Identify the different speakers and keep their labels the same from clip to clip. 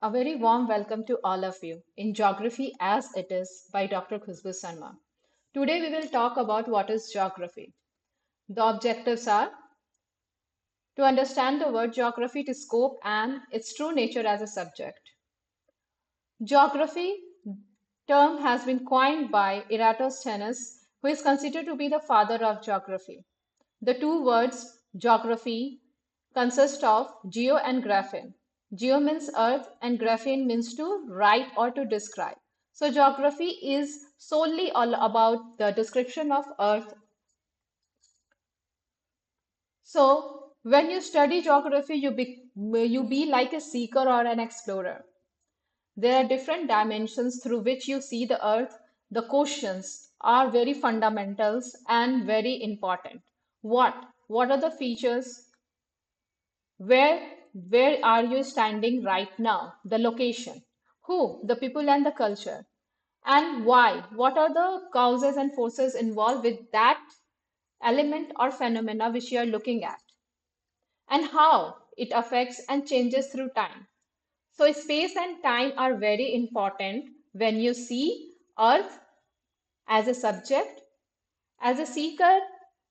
Speaker 1: A very warm welcome to all of you in Geography as It Is by Dr. Khushbu Sharma. Today we will talk about what is geography. The objectives are to understand the word geography, its scope, and its true nature as a subject. Geography term has been coined by Eratosthenes, who is considered to be the father of geography. The two words geography consist of geo and graphene. Geo means earth and graphene means to write or to describe. So geography is solely all about the description of earth. So when you study geography, you be like a seeker or an explorer. There are different dimensions through which you see the earth. The questions are very fundamentals and very important. What? What are the features? Where are you standing right now? The location. Who? The people and the culture. And why? What are the causes and forces involved with that element or phenomena which you are looking at? And how it affects and changes through time. So space and time are very important when you see Earth as a subject. As a seeker,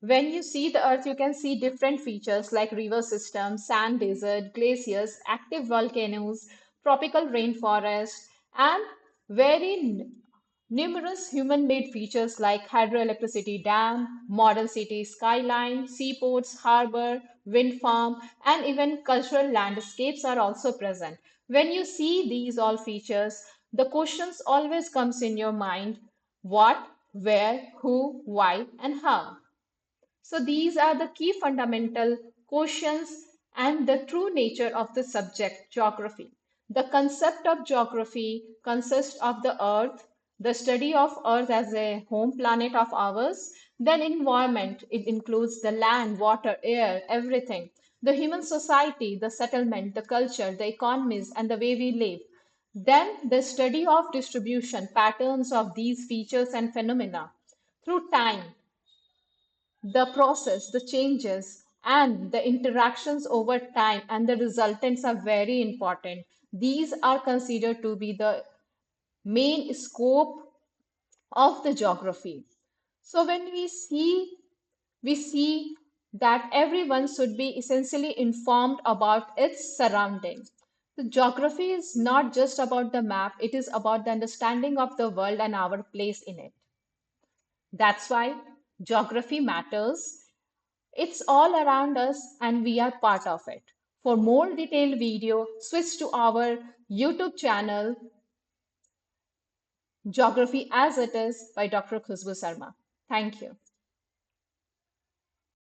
Speaker 1: when you see the Earth, you can see different features like river systems, sand desert, glaciers, active volcanoes, tropical rainforest, and very numerous human-made features like hydroelectricity dam, modern city skyline, seaports, harbor, wind farm, and even cultural landscapes are also present. When you see these all features, the questions always comes in your mind: what, where, who, why, and how. So these are the key fundamental questions and the true nature of the subject geography. The concept of geography consists of the earth, the study of earth as a home planet of ours, then environment, it includes the land, water, air, everything. The human society, the settlement, the culture, the economies, and the way we live. Then the study of distribution, patterns of these features and phenomena through time, the process, the changes, and the interactions over time and the resultants are very important. These are considered to be the main scope of the geography. So when we see that everyone should be essentially informed about its surroundings. The geography is not just about the map, it is about the understanding of the world and our place in it. That's why geography matters. It's all around us and we are part of it. For more detailed video, switch to our YouTube channel, Geography as It Is by Dr. Khushbu Sharma. Thank you.